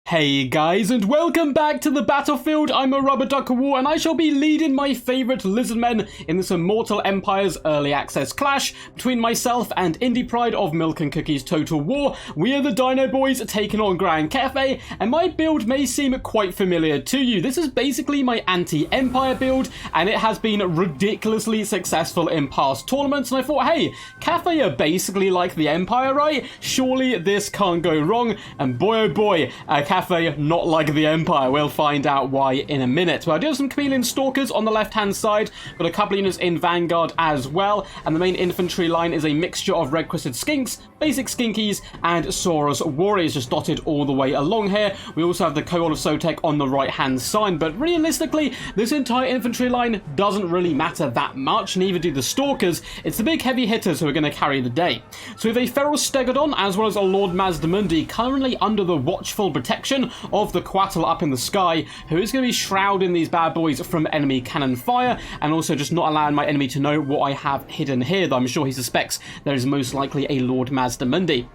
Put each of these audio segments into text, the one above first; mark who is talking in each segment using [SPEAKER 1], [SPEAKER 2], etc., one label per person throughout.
[SPEAKER 1] Hey guys, and welcome back to the battlefield. I'm a rubber duck of war, and I shall be leading my favourite Lizardmen in this Immortal Empires early access clash between myself and indypride of Milk and Cookies Total War. We are the Dino Boys taking on Cathay, and my build may seem quite familiar to you. This is basically my anti-Empire build, and it has been ridiculously successful in past tournaments, and I thought, hey, Cathay are basically like the Empire, right? Surely this can't go wrong, and boy oh boy, Cathay not like the Empire. We'll find out why in a minute. Well, I do have some chameleon stalkers on the left-hand side, got a couple of units in Vanguard as well, and the main infantry line is a mixture of red-crested skinks, basic skinkies, and Sarus warriors just dotted all the way along here. We also have the coatls of Sotek on the right-hand side, but realistically, this entire infantry line doesn't really matter that much, neither do the stalkers. It's the big heavy hitters who are going to carry the day. So we have a feral stegodon as well as a Lord Mazdamundi currently under the watchful protection of the coatl up in the sky, who is going to be shrouding these bad boys from enemy cannon fire, and also just not allowing my enemy to know what I have hidden here, though I'm sure he suspects there is most likely a Lord Mazdamundi.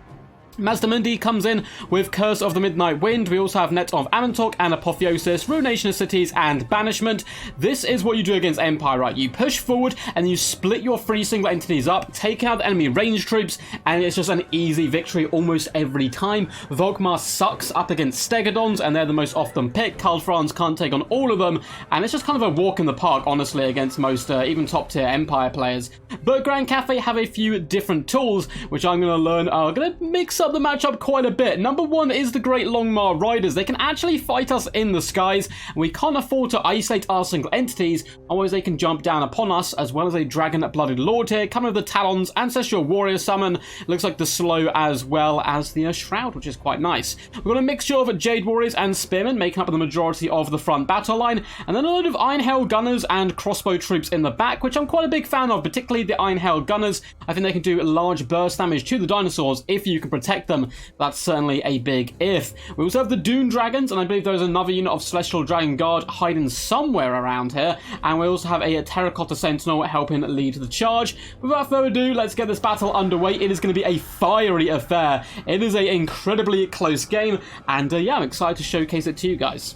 [SPEAKER 1] Mazdamundi comes in with Curse of the Midnight Wind. We also have Net of Amantok and Apotheosis, Ruination of Cities, and Banishment. This is what you do against Empire, right? You push forward and you split your three single entities up, take out the enemy range troops, and it's just an easy victory almost every time. Volkmar sucks up against Stegodons, and they're the most often picked. Karl Franz can't take on all of them, and it's just kind of a walk in the park, honestly, against most, even top-tier Empire players. But Cathay have a few different tools, which I'm going to learn are going to mix up the matchup quite a bit. Number one is the Great Longmar Riders. They can actually fight us in the skies, and we can't afford to isolate our single entities, otherwise they can jump down upon us, as well as a Dragon-Blooded Lord here, coming with the Talons, Ancestral Warrior Summon, looks like the Slow as well as the Shroud, which is quite nice. We've got a mixture of Jade Warriors and Spearmen, making up the majority of the front battle line, and then a load of Ironhide Gunners and Crossbow Troops in the back, which I'm quite a big fan of, particularly the Ironhide Gunners. I think they can do large burst damage to the dinosaurs if you can protect them. That's certainly a big if. We also have the Dune Dragons, and I believe there's another unit of Celestial Dragon Guard hiding somewhere around here, and we also have a Terracotta Sentinel helping lead the charge. Without further ado, let's get this battle underway. It is going to be a fiery affair. It is an incredibly close game, and yeah, I'm excited to showcase it to you guys.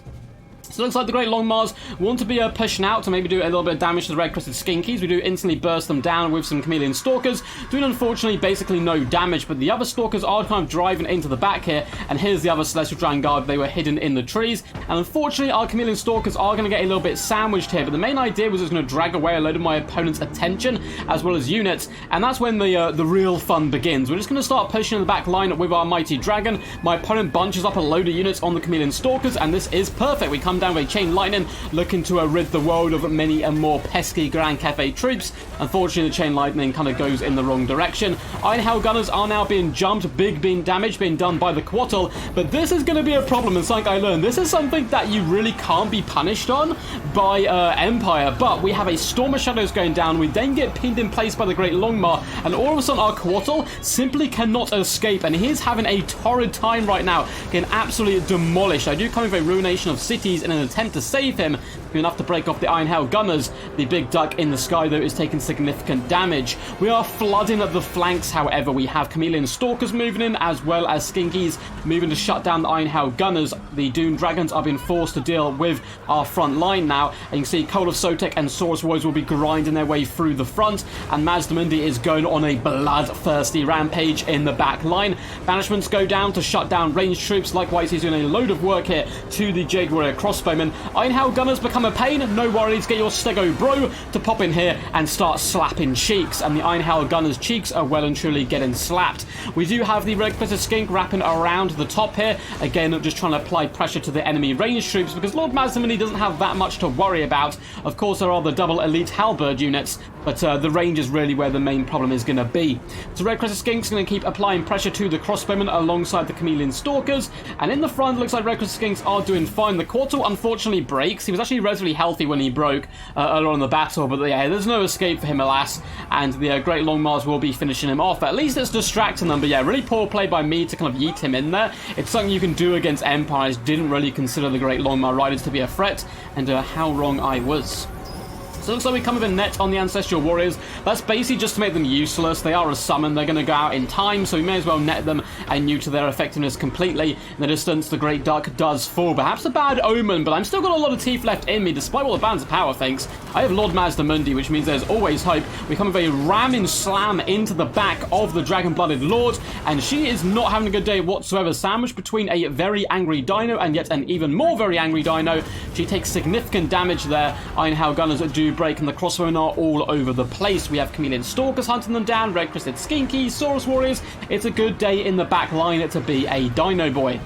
[SPEAKER 1] So it looks like the Great Longmars want to be pushing out to maybe do a little bit of damage to the red-crested skinkies. We do instantly burst them down with some chameleon stalkers, doing unfortunately basically no damage, but the other stalkers are kind of driving into the back here, and here's the other Celestial Dragon Guard. They were hidden in the trees, and unfortunately our chameleon stalkers are going to get a little bit sandwiched here, but the main idea was it was going to drag away a load of my opponent's attention as well as units, and that's when the real fun begins. We're just going to start pushing in the back line with our mighty dragon. My opponent bunches up a load of units on the chameleon stalkers, and this is perfect. We come down with a chain lightning, looking to rid the world of many and more pesky Cathay troops. Unfortunately, the chain lightning kind of goes in the wrong direction. Ironhide Gunners are now being jumped, big being damage being done by the coatl, but this is going to be a problem, and something I learned. This is something that you really can't be punished on by Empire, but we have a Storm of Shadows going down. We then get pinned in place by the Great Longmar, and all of a sudden our coatl simply cannot escape, and he's having a torrid time right now, getting absolutely demolished. I do come with a Ruination of Cities in an attempt to save him, enough to break off the Ironhide Gunners. The big duck in the sky, though, is taking significant damage. We are flooding at the flanks, however. We have chameleon stalkers moving in, as well as skinkies moving to shut down the Ironhide Gunners. The Dune Dragons are being forced to deal with our front line now, and you can see Coatl of Sotek and Sarus Warriors will be grinding their way through the front, and Mazdamundi is going on a bloodthirsty rampage in the back line. Banishments go down to shut down ranged troops. Likewise, he's doing a load of work here to the Jade Warrior crossbowmen. Ironhide Gunners become a pain. No worries, get your Stego bro to pop in here and start slapping cheeks, and the Ironhide Gunners' cheeks are well and truly getting slapped. We do have the red-crested skink wrapping around the top here, again just trying to apply pressure to the enemy range troops, because Lord Mazdamundi doesn't have that much to worry about. Of course, there are the double elite halberd units, but the range is really where the main problem is going to be. So red-crested skink's going to keep applying pressure to the crossbowmen alongside the chameleon stalkers, and in the front looks like red-crested skinks are doing fine. The coatl unfortunately breaks. He was actually relatively healthy when he broke earlier on in the battle, but yeah, there's no escape for him, alas, and the Great Longmars will be finishing him off. At least it's distracting them, but yeah, really poor play by me to kind of yeet him in there. It's something you can do against Empires. Didn't really consider the Great Longmar Riders to be a threat, and how wrong I was. So it looks like we come with a net on the Ancestral Warriors. That's basically just to make them useless. They are a summon. They're going to go out in time, so we may as well net them and neuter their effectiveness completely. In the distance, the Great Duck does fall. Perhaps a bad omen, but I'm still got a lot of teeth left in me, despite all the bands of power thinks. I have Lord Mazdamundi, which means there's always hope. We come with a ramming slam into the back of the Dragon-Blooded Lord, and she is not having a good day whatsoever. Sandwiched between a very angry dino and yet an even more very angry dino. She takes significant damage there. Ironhide gunners do break, and the crossbowmen are all over the place. We have Chameleon Stalkers hunting them down, red-crested skinkies, Saurus Warriors. It's a good day in the back line to be a dino boy.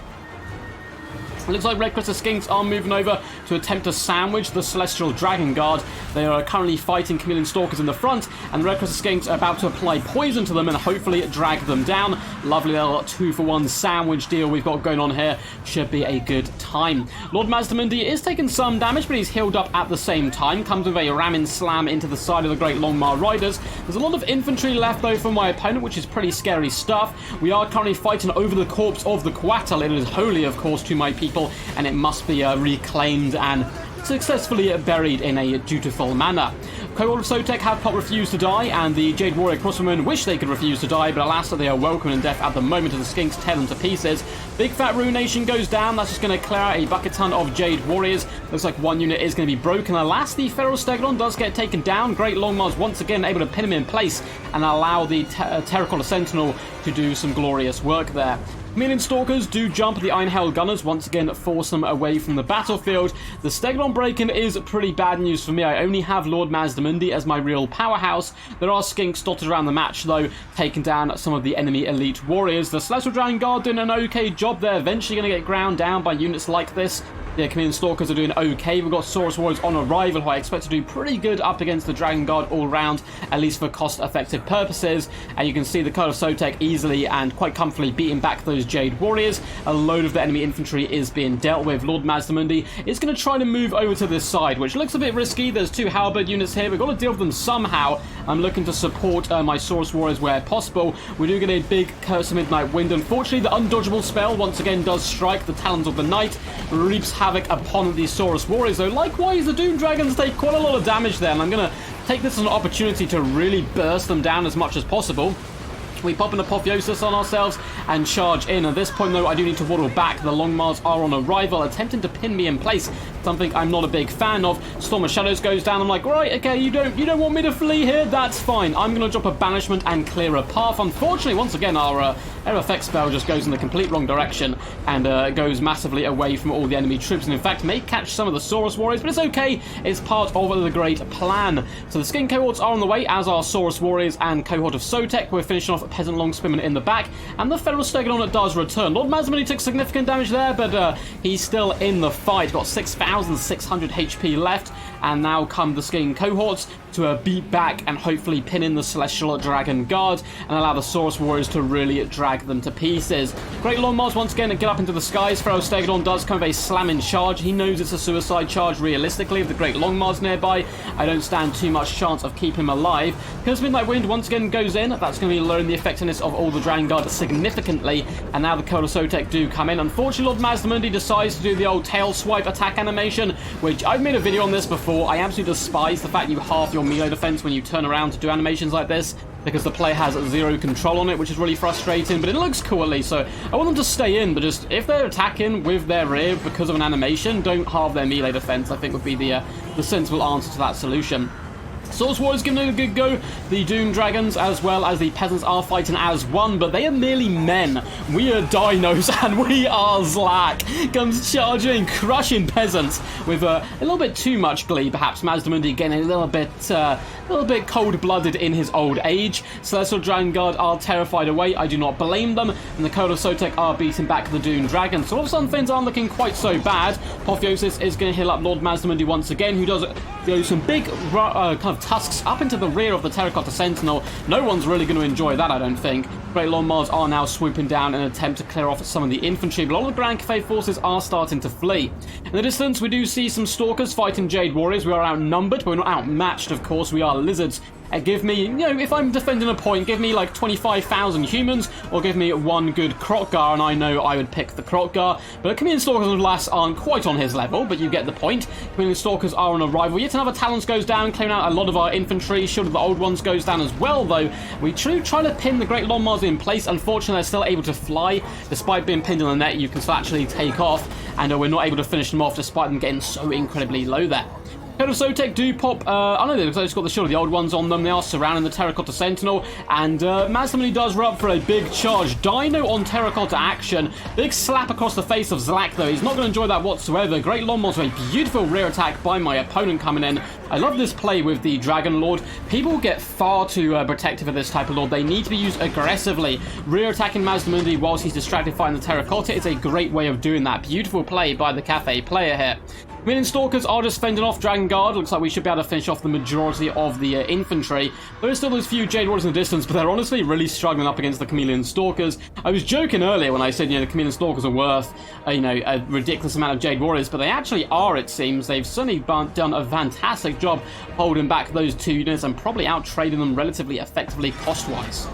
[SPEAKER 1] It looks like red-crested skinks are moving over to attempt to sandwich the Celestial Dragon Guard. They are currently fighting Chameleon Stalkers in the front, and the red-crested skinks are about to apply poison to them and hopefully drag them down. Lovely little 2-for-1 sandwich deal we've got going on here. Should be a good time. Lord Mazdamundi is taking some damage, but he's healed up at the same time. Comes with a ramming slam into the side of the Great Longmar Riders. There's a lot of infantry left, though, from my opponent, which is pretty scary stuff. We are currently fighting over the corpse of the coatl. It is holy, of course, to my people, and it must be reclaimed and successfully buried in a dutiful manner. Coatls of Sotek have not refused to die, and the Jade Warrior crossbowmen wish they could refuse to die, but alas, they are welcome in death at the moment as the skinks tear them to pieces. Big Fat Ruination goes down. That's just going to clear out a bucket ton of Jade Warriors. Looks like one unit is going to be broken. Alas, the Feral Stegodon does get taken down. Great Longmars once again able to pin him in place and allow the Terracotta Sentinel to do some glorious work there. Chameleon Stalkers do jump the Ironhide Gunners, once again force them away from the battlefield. The Stegodon break-in is pretty bad news for me. I only have Lord Mazdamundi as my real powerhouse. There are skinks dotted around the match, though, taking down some of the enemy elite warriors. The Celestial Dragon Guard doing an okay job there, eventually going to get ground down by units like this. Yeah, Chameleon Stalkers are doing okay. We've got Saurus Warriors on arrival, who I expect to do pretty good up against the Dragon Guard all round, at least for cost-effective purposes. And you can see the Coatls of Sotek easily and quite comfortably beating back those Jade Warriors. A load of the enemy infantry is being dealt with. Lord Mazdamundi is going to try to move over to this side, which looks a bit risky. There's two halberd units here. We've got to deal with them somehow. I'm looking to support my Saurus Warriors where possible. We do get a big Curse of Midnight Wind. Unfortunately, the undodgeable spell once again does strike. The Talons of the Night reaps havoc upon the Saurus Warriors, though likewise the Doom Dragons take quite a lot of damage there, and I'm going to take this as an opportunity to really burst them down as much as possible. We pop an Apotheosis on ourselves and charge in. At this point, though, I do need to waddle back. The Longmars are on arrival, attempting to pin me in place, something I'm not a big fan of. Storm of Shadows goes down. I'm like, right, okay, you don't want me to flee here? That's fine. I'm going to drop a Banishment and clear a path. Unfortunately, once again, our Air Effect spell just goes in the complete wrong direction and goes massively away from all the enemy troops, and in fact may catch some of the Saurus Warriors, but it's okay. It's part of the great plan. So the Skin Cohorts are on the way, as are Saurus Warriors and Cohort of Sotek. We're finishing off Peasant Longspearmen in the back, and the Feral Stegodon does return. Lord Mazdamundi took significant damage there, but he's still in the fight. Got 6,600 HP left, and now come the Skin Cohorts to beat back and hopefully pin in the Celestial Dragon Guard and allow the Saurus Warriors to really drag them to pieces. Great Longmars once again get up into the skies. Feral Stegodon does come with a slamming charge. He knows it's a suicide charge realistically. With the Great Longmars nearby, I don't stand too much chance of keeping him alive. Because Midnight Wind once again goes in, that's going to be lowering the effectiveness of all the Dragon Guard significantly, and now the Coatls of Sotek do come in. Unfortunately, Lord Mazdamundi decides to do the old tail swipe attack animation, which I've made a video on this before. I absolutely despise the fact you half your melee defense when you turn around to do animations like this, because the player has zero control on it, which is really frustrating, but it looks cool at least. So I want them to stay in, but just if they're attacking with their rear because of an animation, don't halve their melee defense, I think would be the sensible answer to that solution. Saurus Warriors giving it a good go. The Doom Dragons as well as the Peasants are fighting as one, but they are merely men. We are dinos and we are Zlak. Guns charging, crushing Peasants with a little bit too much glee, perhaps. Mazdamundi getting a little bit cold-blooded in his old age. Celestial Dragon Guard are terrified away. I do not blame them. And the Coatls of Sotek are beating back the Doom Dragons. So all of a sudden things aren't looking quite so bad. Apotheosis is going to heal up Lord Mazdamundi once again, who does some big kind of tusks up into the rear of the Terracotta Sentinel. No one's really going to enjoy that, I don't think. Great Longmars are now swooping down in an attempt to clear off some of the infantry, but a lot of the Grand Cathay forces are starting to flee. In the distance, we do see some Stalkers fighting Jade Warriors. We are outnumbered, but we're not outmatched, of course. We are Lizards. Give me, if I'm defending a point, give me like 25,000 humans, or give me one good Krotgar, and I know I would pick the Krotgar. But Chameleon Stalkers and Lass aren't quite on his level, but you get the point. Chameleon Stalkers are on arrival. Yet another Talons goes down, clearing out a lot of our infantry. Shield of the Old Ones goes down as well, though. We try to pin the Great Longmars in place. Unfortunately, they're still able to fly. Despite being pinned in the net, you can still actually take off, and we're not able to finish them off despite them getting so incredibly low there. Code of Sotek do pop, I don't know, they've just got the Shield of the Old Ones on them. They are surrounding the Terracotta Sentinel, and mazdamundi does rub for a big charge. Dino on Terracotta action. Big slap across the face of Zlak, though. He's not going to enjoy that whatsoever. Great Longmars with a beautiful rear attack by my opponent coming in. I love this play with the Dragon Lord. People get far too protective of this type of Lord. They need to be used aggressively. Rear attacking mazdamundi whilst he's distracted fighting the Terracotta is a great way of doing that. Beautiful play by the Cathay player here. Chameleon Stalkers are just fending off Dragon Guard. Looks like we should be able to finish off the majority of the infantry. There are still those few Jade Warriors in the distance, but they're honestly really struggling up against the Chameleon Stalkers. I was joking earlier when I said, the Chameleon Stalkers are worth, a ridiculous amount of Jade Warriors, but they actually are, it seems. They've certainly done a fantastic job holding back those two units and probably out-trading them relatively effectively cost-wise.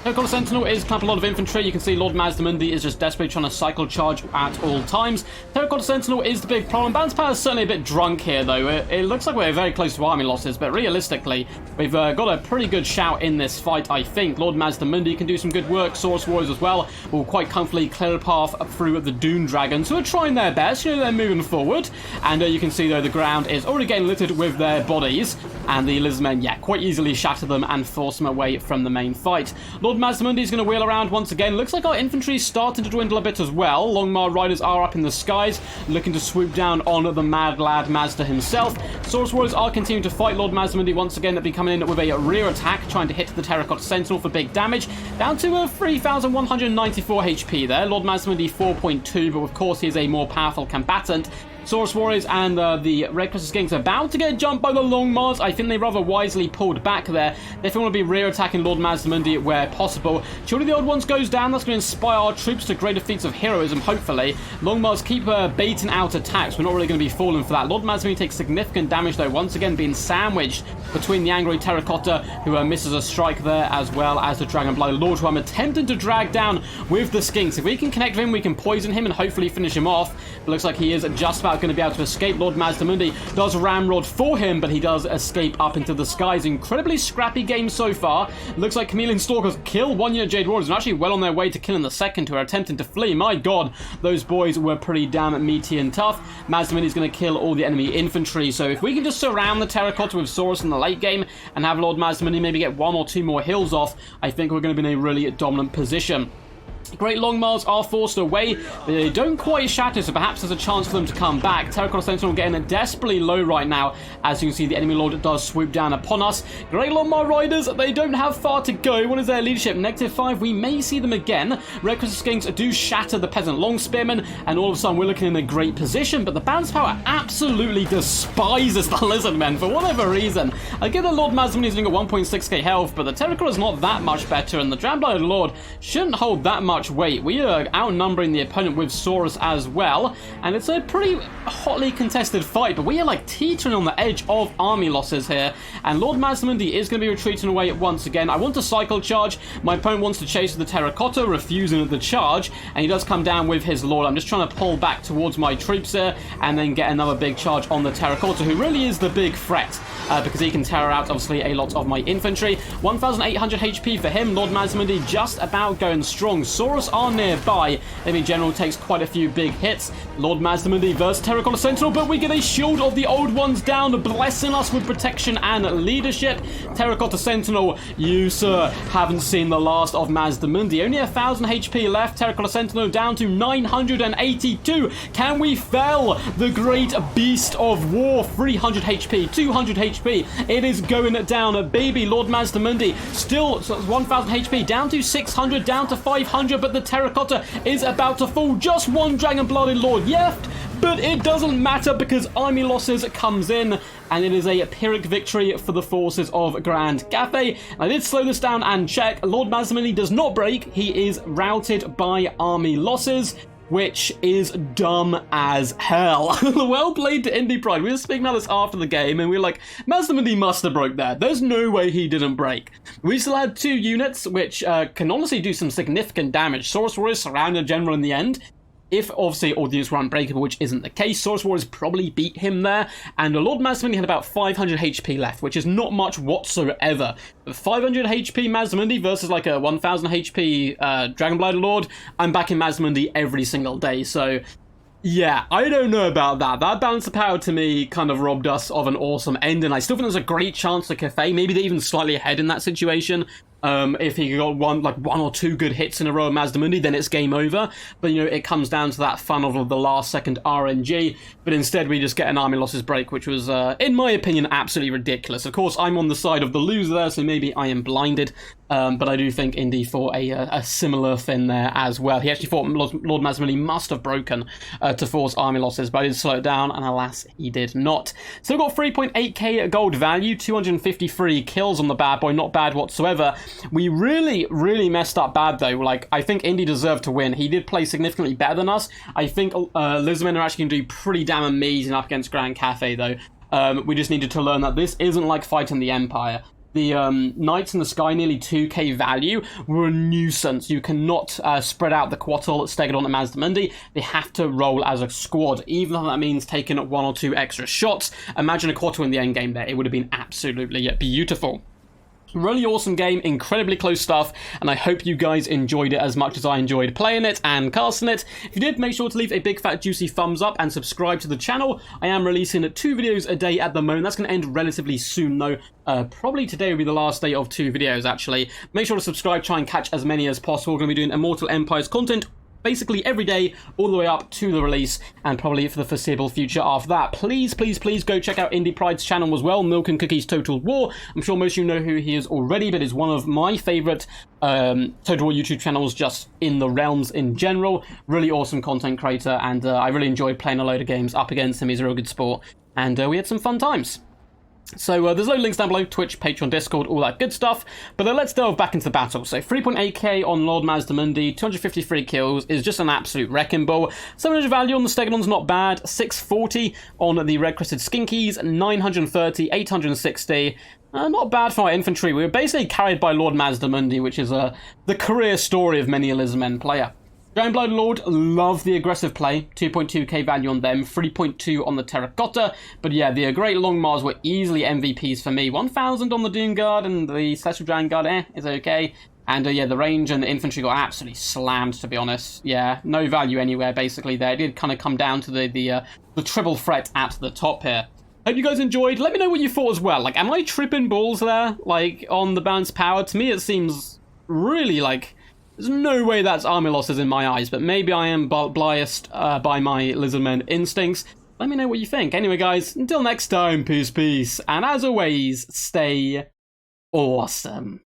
[SPEAKER 1] Terracotta Sentinel is kind of a lot of infantry. You can see Lord Mazdamundi is just desperately trying to cycle charge at all times. Terracotta Sentinel is the big problem. Balance Power is certainly a bit drunk here, though. It looks like we're very close to army losses, but realistically, we've got a pretty good shout in this fight, I think. Lord Mazdamundi can do some good work. Sarus Warriors as well will quite comfortably clear a path through the Dune Dragons, who are trying their best. They're moving forward. And you can see, though, the ground is already getting littered with their bodies. And the Lizardmen, quite easily shatter them and force them away from the main fight. Lord Mazdamundi is going to wheel around once again. Looks like our infantry is starting to dwindle a bit as well. Longmar Riders are up in the skies, looking to swoop down on the mad lad Mazda himself. Sarus Warriors are continuing to fight. Lord Mazdamundi once again be coming in with a rear attack, trying to hit the Terracotta Sentinel for big damage. Down to 3,194 HP there. Lord Mazdamundi 4.2, but of course he is a more powerful combatant. Sarus Warriors and the Red Crested Skinks are about to get jumped by the Longmars. I think they rather wisely pulled back there. They want to be rear attacking Lord Mazdamundi where possible. Shield of the Old Ones goes down. That's going to inspire our troops to greater feats of heroism, hopefully. Longmars keep baiting out attacks. We're not really going to be falling for that. Lord Mazdamundi takes significant damage, though, once again being sandwiched between the angry Terracotta, who misses a strike there, as well as the Dragonblight Lord, who I'm attempting to drag down with the Skinks. If we can connect with him, we can poison him and hopefully finish him off. It looks like he is just about going to be able to escape. Lord Mazdamundi does ramrod for him, but he does escape up into the skies. Incredibly scrappy game so far. Looks like Chameleon Stalkers kill one unit Jade Warriors and actually well on their way to killing the second, who are attempting to flee. My god, those boys were pretty damn meaty and tough. Mazdamundi is going to kill all the enemy infantry, so if we can just surround the Terracotta with Sarus in the late game and have Lord Mazdamundi maybe get one or two more hills off, I think we're going to be in a really dominant position. Great Longmars are forced away. They don't quite shatter, so perhaps there's a chance for them to come back. Terracotta Sentinel getting desperately low right now. As you can see, the enemy Lord does swoop down upon us. Great Longmar Riders, they don't have far to go. What is their leadership? -5. We may see them again. Red Crested Skinks do shatter the Peasant Long Spearmen, and all of a sudden we're looking in a great position, but the balance power absolutely despises the Lizardmen for whatever reason. I get that Lord Mazdamundi's only got 1.6k health, but the Terracotta is not that much better, and the Dragonblight Lord shouldn't hold that much weight. We are outnumbering the opponent with Sarus as well, and it's a pretty hotly contested fight, but we are like teetering on the edge of army losses here, and Lord Mazdamundi is going to be retreating away once again. I want to cycle charge. My opponent wants to chase the Terracotta, refusing the charge, and he does come down with his Lord. I'm just trying to pull back towards my troops here and then get another big charge on the Terracotta, who really is the big threat, because he can tear out obviously a lot of my infantry. 1,800 HP for him. Lord Mazdamundi just about going strong. Sarus are nearby. Enemy General takes quite a few big hits. Lord Mazdamundi versus Terracotta Sentinel, but we get a Shield of the Old Ones down, blessing us with protection and leadership. Terracotta Sentinel, you, sir, haven't seen the last of Mazdamundi. Only 1,000 HP left. Terracotta Sentinel down to 982. Can we fell the great beast of war? 300 HP, 200 HP. It is going down, baby. Lord Mazdamundi still 1,000 HP, down to 600, down to 500, but the Terracotta is about to fall. Just one Dragon-Blooded Lord left. But it doesn't matter because army losses comes in, and it is a Pyrrhic victory for the forces of Grand Cathay. I did slow this down and check. Lord Mazdamundi does not break. He is routed by army losses, which is dumb as hell. Well played to indypride. We were speaking about this after the game, and we were like, Mazdamundi must have broke there. There's no way he didn't break. We still had 2 units, which can honestly do some significant damage. Sarus Warriors surrounded General in the end. If, obviously, all the units were unbreakable, which isn't the case, Sarus Warriors probably beat him there, and Lord Mazdamundi had about 500 HP left, which is not much whatsoever. But 500 HP Mazdamundi versus like a 1000 HP Dragonblighter Lord, I'm back in Mazdamundi every single day, so yeah, I don't know about that. That balance of power to me kind of robbed us of an awesome end, and I still think there's a great chance for Cathay. Maybe they're even slightly ahead in that situation. If he got one or 2 good hits in a row of Mazdamundi, then it's game over. But, you know, it comes down to that fun of the last second RNG. But instead, we just get an army losses break, which was, in my opinion, absolutely ridiculous. Of course, I'm on the side of the loser there, so maybe I am blinded. But I do think Indy fought a similar thing there as well. He actually thought Lord Mazdamundi must have broken to force army losses, but I did slow it down, and alas, he did not. So we've got 3.8k gold value, 253 kills on the bad boy, not bad whatsoever. We really, really messed up bad, though. Like, I think Indy deserved to win. He did play significantly better than us. I think Lizardmen are actually going to do pretty damn amazing up against Grand Cathay, though. We just needed to learn that this isn't like fighting the Empire. The Knights in the Sky, nearly 2k value, were a nuisance. You cannot spread out the coatl, Stegadon and Mazdamundi. They have to roll as a squad, even though that means taking 1 or 2 extra shots. Imagine a coatl in the end game there. It would have been absolutely beautiful. Really awesome game, incredibly close stuff, and I hope you guys enjoyed it as much as I enjoyed playing it and casting it. If you did, make sure to leave a big fat juicy thumbs up and subscribe to the channel. I am releasing 2 videos a day at the moment. That's going to end relatively soon though. Probably today will be the last day of 2 videos actually. Make sure to subscribe, try and catch as many as possible. We're going to be doing Immortal Empires content basically every day, all the way up to the release, and probably for the foreseeable future after that. Please, please, please go check out indypride's channel as well, Milk and Cookies Total War. I'm sure most of you know who he is already, but he's one of my favourite Total War YouTube channels just in the realms in general. Really awesome content creator, and I really enjoyed playing a load of games up against him. He's a real good sport, and we had some fun times. So there's loads of links down below, Twitch, Patreon, Discord, all that good stuff. But let's delve back into the battle. So 3.8k on Lord Mazdamundi, 253 kills is just an absolute wrecking ball. 700 value on the Stegadon's not bad, 640 on the red-crested skinkies, 930, 860. Not bad for our infantry. We were basically carried by Lord Mazdamundi, which is the career story of many a Lizardmen player. Dragonblighter Lord, love the aggressive play, 2.2k value on them, 3.2 on the Terracotta, but yeah, the Great Long Mars were easily MVPs for me, 1000 on the Doom Guard, and the Celestial Dragon Guard, is okay, and yeah, the range and the infantry got absolutely slammed, to be honest. Yeah, no value anywhere, basically, there. It did kind of come down to the triple threat at the top here. Hope you guys enjoyed. Let me know what you thought as well. Like, am I tripping balls there, like, on the balanced power? To me, it seems really, like, there's no way that's army losses in my eyes, but maybe I am biased by my Lizardmen instincts. Let me know what you think. Anyway, guys, until next time, peace, peace. And as always, stay awesome.